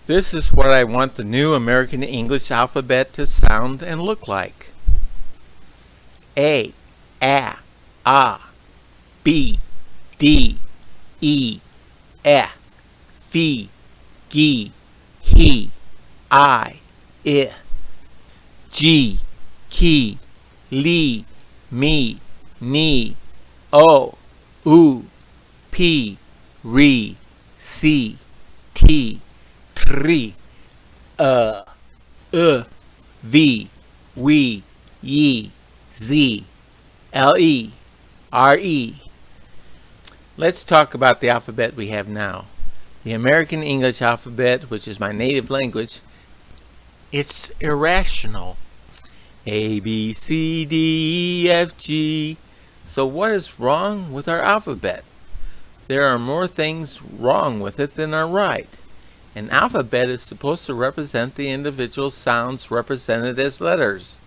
This is what I want the new American English alphabet to sound and look like. A, B, D, E, F, G, H, I, G, K, L, M, N, O, U, P, R, C, T, T, V, W, Y, Z, L, R. Let's talk about the alphabet we have now. The American English alphabet, which is my native language, it's irrational. A, B, C, D, E, F, G. So what is wrong with our alphabet? There are more things wrong with it than are right. An alphabet is supposed to represent the individual sounds represented as letters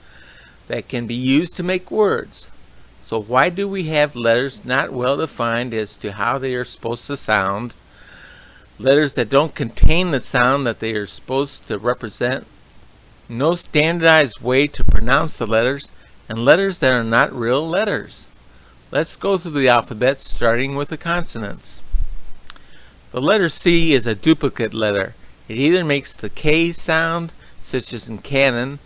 that can be used to make words. So why do we have letters not well defined as to how they are supposed to sound, letters that don't contain the sound that they are supposed to represent, no standardized way to pronounce the letters, and letters that are not real letters? Let's go through the alphabet, starting with the consonants. The letter C is a duplicate letter. It either makes the K sound, such as in canon,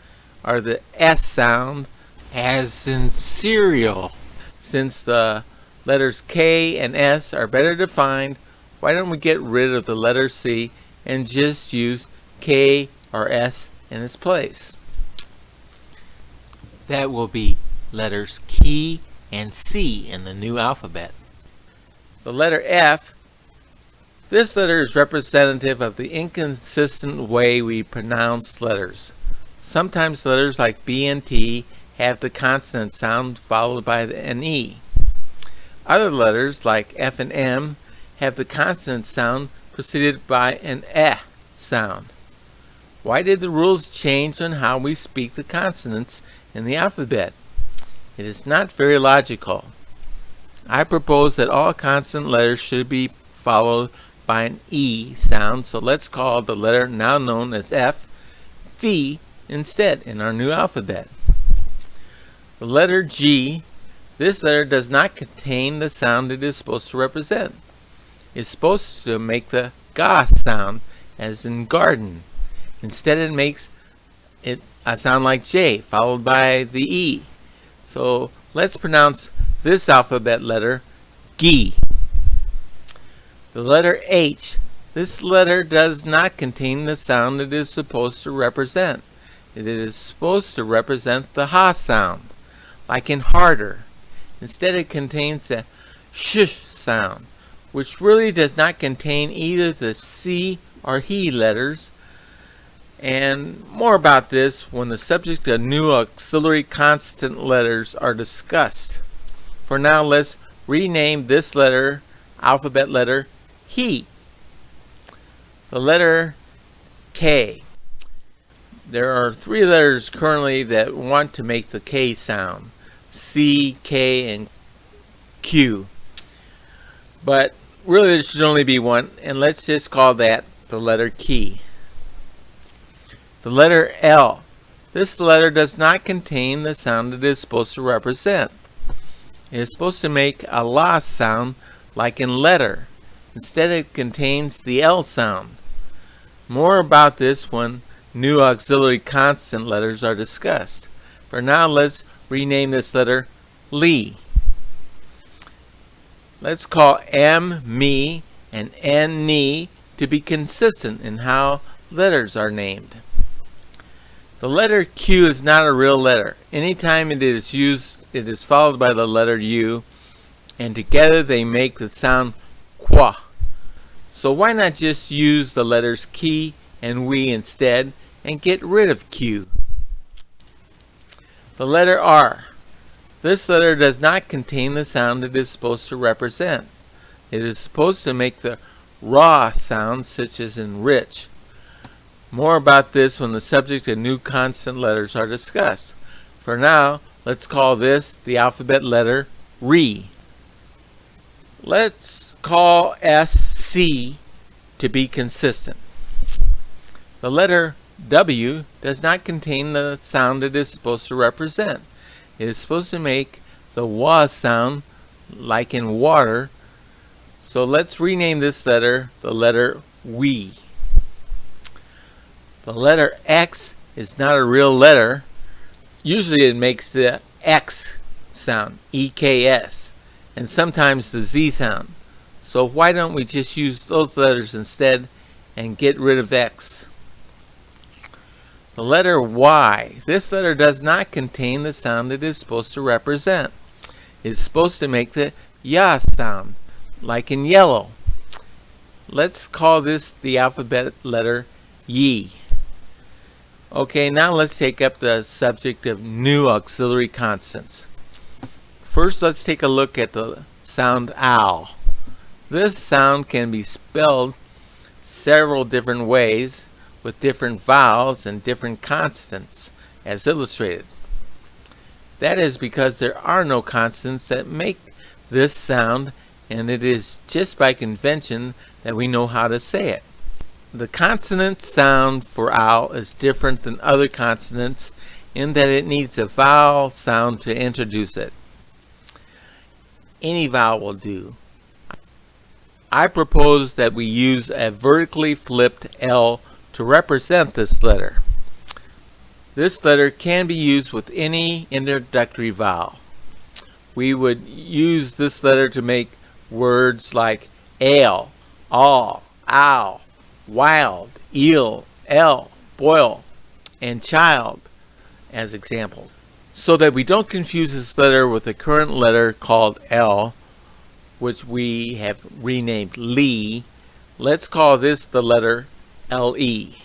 or the S sound, as in cereal. Since the letters K and S are better defined, why don't we get rid of the letter C and just use K or S in its place? That will be letters K and C in the new alphabet. The letter F, this letter is representative of the inconsistent way we pronounce letters. Sometimes letters like B and T have the consonant sound followed by an E. Other letters like F and M have the consonant sound preceded by an eh sound. Why did the rules change on how we speak the consonants in the alphabet? It is not very logical. I propose that all consonant letters should be followed by an E sound, so let's call the letter now known as F, Phi, instead in our new alphabet. The letter G, this letter does not contain the sound it is supposed to represent. It's supposed to make the ga sound, as in garden. Instead it makes it a sound like J, followed by the E. So let's pronounce this alphabet letter G. The letter H, this letter does not contain the sound it is supposed to represent. It is supposed to represent the ha sound, like in harder. Instead it contains a sh sound, which really does not contain either the C or he letters. And more about this when the subject of new auxiliary consonant letters are discussed. For now, let's rename this letter, alphabet letter, he. The letter K. There are three letters currently that want to make the K sound: C, K, and Q. But really there should only be one, and let's just call that the letter key. The letter L. This letter does not contain the sound it is supposed to represent. It is supposed to make a la sound like in letter. Instead it contains the L sound. More about this when new auxiliary consonant letters are discussed. For now, let's rename this letter Li. Let's call M, me, and N, ni to be consistent in how letters are named. The letter Q is not a real letter. Anytime it is used, it is followed by the letter U, and together they make the sound qua. So why not just use the letters ki and we instead and get rid of Q? The letter R. This letter does not contain the sound it is supposed to represent. It is supposed to make the raw sound, such as in rich. More about this when the subject of new consonant letters are discussed. For now, let's call this the alphabet letter Re. Let's call S C to be consistent. The letter W does not contain the sound it is supposed to represent. It is supposed to make the W sound, like in water. So let's rename this letter the letter W. The letter X is not a real letter. Usually it makes the X sound, EKS, and sometimes the Z sound. So why don't we just use those letters instead and get rid of X? The letter Y. This letter does not contain the sound it is supposed to represent. It's supposed to make the YA sound, like in yellow. Let's call this the alphabet letter Y. Okay, now let's take up the subject of new auxiliary consonants. First, let's take a look at the sound OW. This sound can be spelled several different ways with different vowels and different consonants, as illustrated. That is because there are no consonants that make this sound, and it is just by convention that we know how to say it. The consonant sound for OW is different than other consonants in that it needs a vowel sound to introduce it. Any vowel will do. I propose that we use a vertically flipped L to represent this letter. This letter can be used with any introductory vowel. We would use this letter to make words like ale, all, ow, wild, eel, L, boil, and child as examples. So that we don't confuse this letter with the current letter called L, which we have renamed Lee, let's call this the letter LE.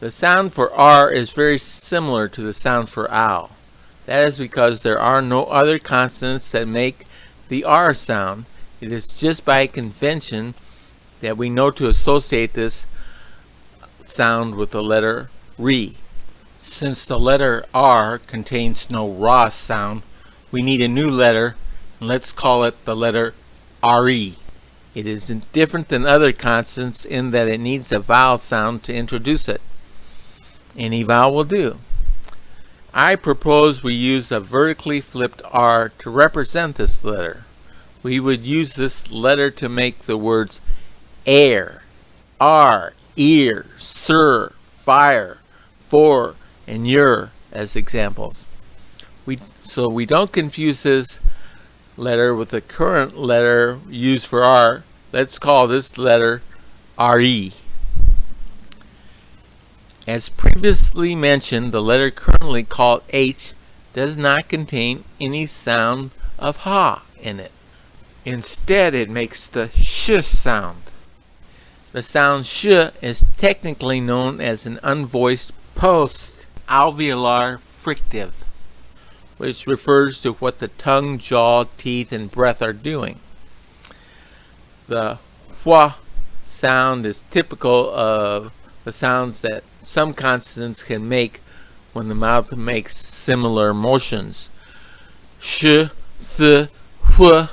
The sound for R is very similar to the sound for OW. That is because there are no other consonants that make the R sound. It is just by convention that we know to associate this sound with the letter RE. Since the letter R contains no RA sound, we need a new letter, and let's call it the letter RE. It is different than other consonants in that it needs a vowel sound to introduce it. Any vowel will do. I propose we use a vertically flipped R to represent this letter. We would use this letter to make the words air, R, ear, sir, fire, for, and your as examples. So we don't confuse this letter with the current letter used for R. Let's call this letter RE. As previously mentioned, the letter currently called H does not contain any sound of ha in it. Instead, it makes the sh sound. The sound sh is technically known as an unvoiced post-alveolar fricative, which refers to what the tongue, jaw, teeth, and breath are doing. The hwa sound is typical of the sounds that some consonants can make when the mouth makes similar motions. Sh, th, hw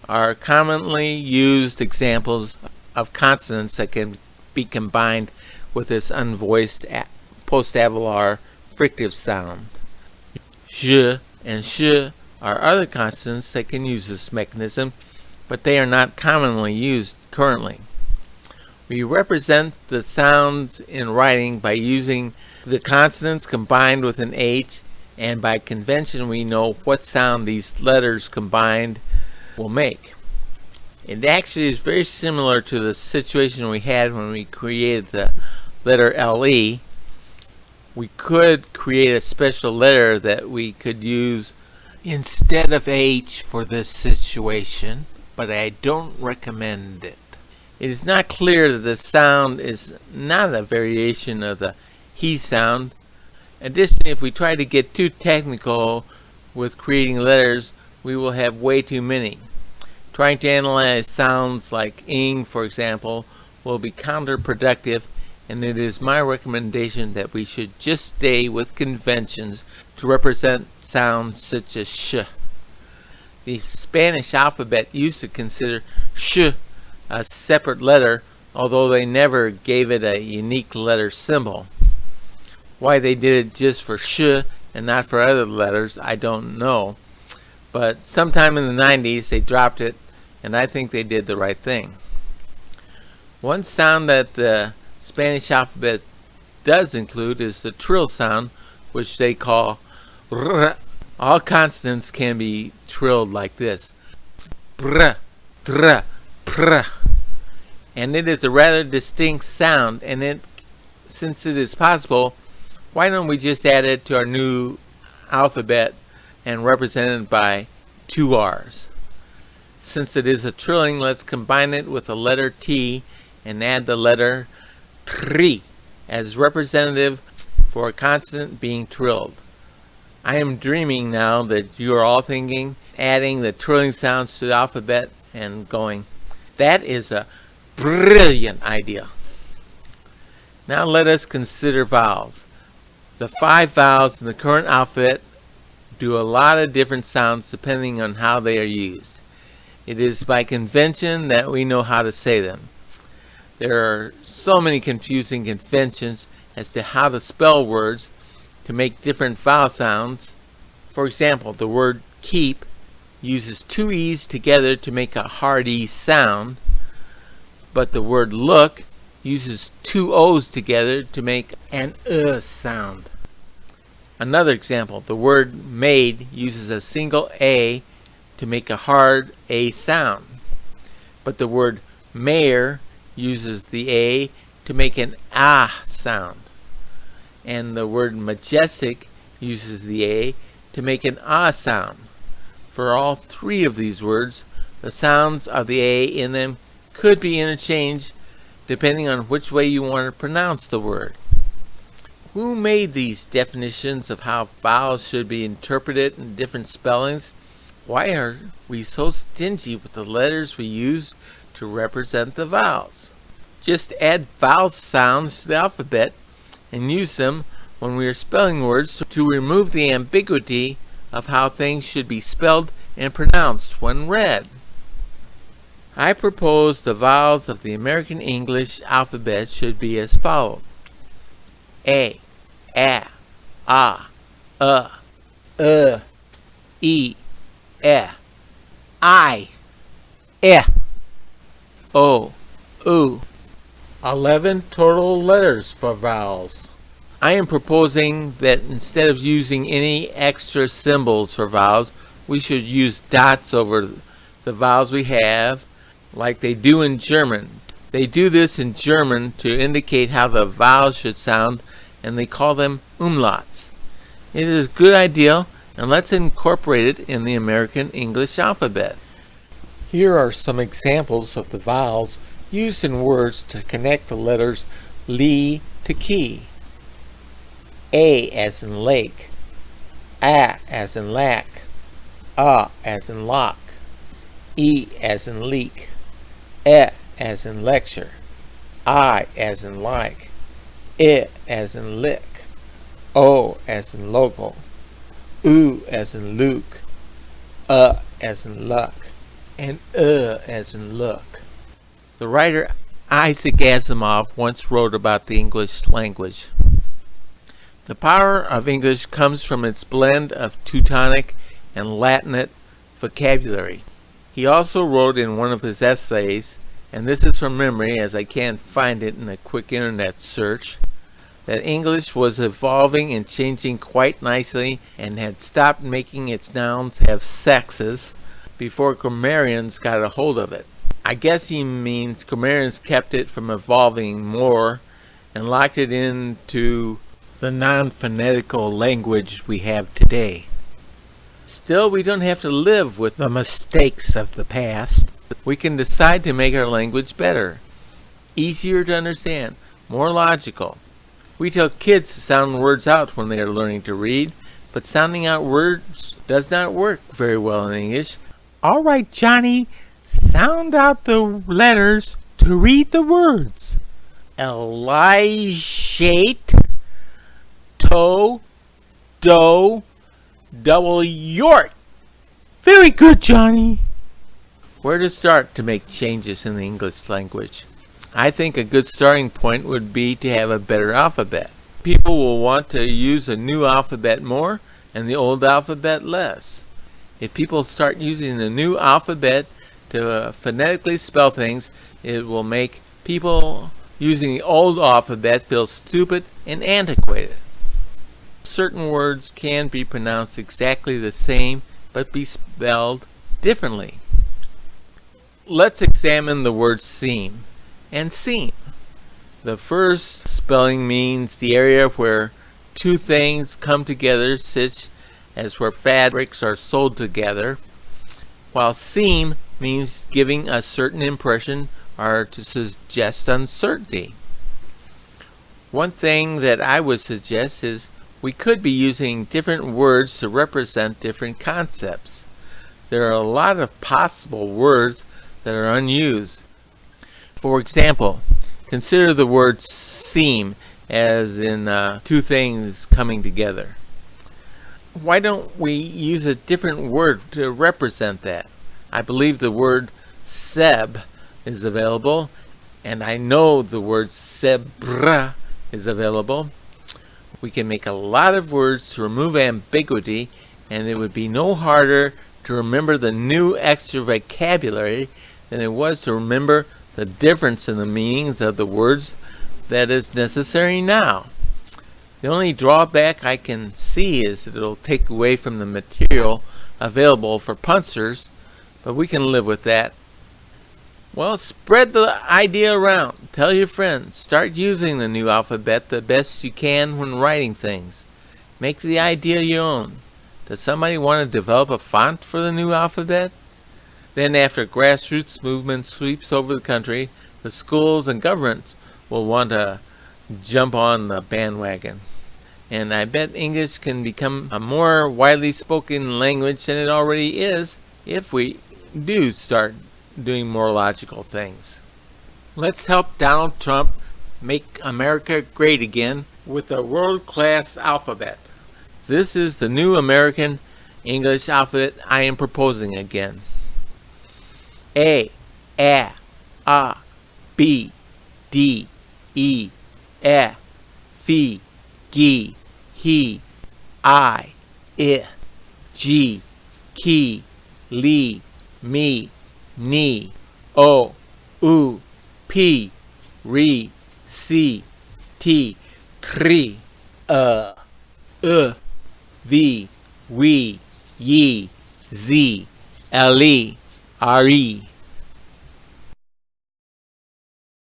are commonly used examples of consonants that can be combined with this unvoiced post-alveolar fricative sound. J and sh are other consonants that can use this mechanism, but they are not commonly used currently. We represent the sounds in writing by using the consonants combined with an H, and by convention we know what sound these letters combined will make. It actually is very similar to the situation we had when we created the letter LE. We could create a special letter that we could use instead of H for this situation, but I don't recommend it. It is not clear that the sound is not a variation of the he sound. Additionally, if we try to get too technical with creating letters, we will have way too many. Trying to analyze sounds like ing, for example, will be counterproductive, and it is my recommendation that we should just stay with conventions to represent sounds such as sh. The Spanish alphabet used to consider sh a separate letter, although they never gave it a unique letter symbol. Why they did it just for sh and not for other letters, I don't know. But sometime in the 90s they dropped it, and I think they did the right thing. One sound that the Spanish alphabet does include is the trill sound, which they call r. All consonants can be trilled like this: br, dr, pr. And it is a rather distinct sound, and since it is possible, why don't we just add it to our new alphabet and represent it by 2 R's. Since it is a trilling, let's combine it with the letter T and add the letter tri as representative for a consonant being trilled. I am dreaming now that you are all thinking, adding the trilling sounds to the alphabet and going, that is a brilliant idea. Now let us consider vowels. The 5 vowels in the current alphabet do a lot of different sounds depending on how they are used. It is by convention that we know how to say them. There are so many confusing conventions as to how to spell words to make different vowel sounds. For example, the word keep uses 2 E's together to make a hard E sound, but the word look uses 2 O's together to make an sound. Another example, the word made uses a single A to make a hard A sound, but the word mayor uses the A to make an ah sound, and the word majestic uses the A to make an ah sound. For all 3 of these words, the sounds of the A in them could be interchanged depending on which way you want to pronounce the word. Who made these definitions of how vowels should be interpreted in different spellings? Why are we so stingy with the letters we use to represent the vowels? Just add vowel sounds to the alphabet and use them when we are spelling words to remove the ambiguity of how things should be spelled and pronounced when read. I propose the vowels of the American English alphabet should be as follows: A, ah, E, I, O, U. 11 total letters for vowels. I am proposing that instead of using any extra symbols for vowels, we should use dots over the vowels we have, like they do in German. They do this in German to indicate how the vowels should sound, and they call them umlauts. It is a good idea, and let's incorporate it in the American English alphabet. Here are some examples of the vowels used in words to connect the letters li to ki. A as in lake, a as in lack, as in lock, e as in leak, e as in lecture, I as in like, I as in lick, O as in local, U as in luke, as in luck, and as in look. The writer Isaac Asimov once wrote about the English language. The power of English comes from its blend of Teutonic and Latinate vocabulary. He also wrote in one of his essays, and this is from memory as I can't find it in a quick internet search, that English was evolving and changing quite nicely and had stopped making its nouns have sexes before grammarians got a hold of it. I guess he means grammarians kept it from evolving more and locked it into the non-phonetical language we have today. Still, we don't have to live with the mistakes of the past. We can decide to make our language better, easier to understand, more logical. We tell kids to sound words out when they are learning to read, but sounding out words does not work very well in English. All right, Johnny, sound out the letters to read the words. Illagik, toe, do, double York. Very good, Johnny. Where to start to make changes in the English language? I think a good starting point would be to have a better alphabet. People will want to use the new alphabet more and the old alphabet less. If people start using the new alphabet to phonetically spell things, it will make people using the old alphabet feel stupid and antiquated. Certain words can be pronounced exactly the same but be spelled differently. Let's examine the word seam and seam. The first spelling means the area where two things come together, such as where fabrics are sewed together, while seam means giving a certain impression or to suggest uncertainty. One thing that I would suggest is we could be using different words to represent different concepts. There are a lot of possible words that are unused. For example, consider the word seam as in two things coming together. Why don't we use a different word to represent that? I believe the word seb is available, and I know the word sebra is available. We can make a lot of words to remove ambiguity, and it would be no harder to remember the new extra vocabulary than it was to remember the difference in the meanings of the words that is necessary now. The only drawback I can see is that it'll take away from the material available for punsters, but we can live with that. Well, spread the idea around. Tell your friends. Start using the new alphabet the best you can when writing things. Make the idea your own. Does somebody want to develop a font for the new alphabet? Then after a grassroots movement sweeps over the country, the schools and governments will want to jump on the bandwagon. And I bet English can become a more widely spoken language than it already is if we do start doing more logical things. Let's help Donald Trump make America great again with a world-class alphabet. This is the new American English alphabet I am proposing again. A, B, D, E, F, G, H, I, J, K, L, M, N, O, U, P, R, S, T, T, V, W, Y, Z, L, R, E.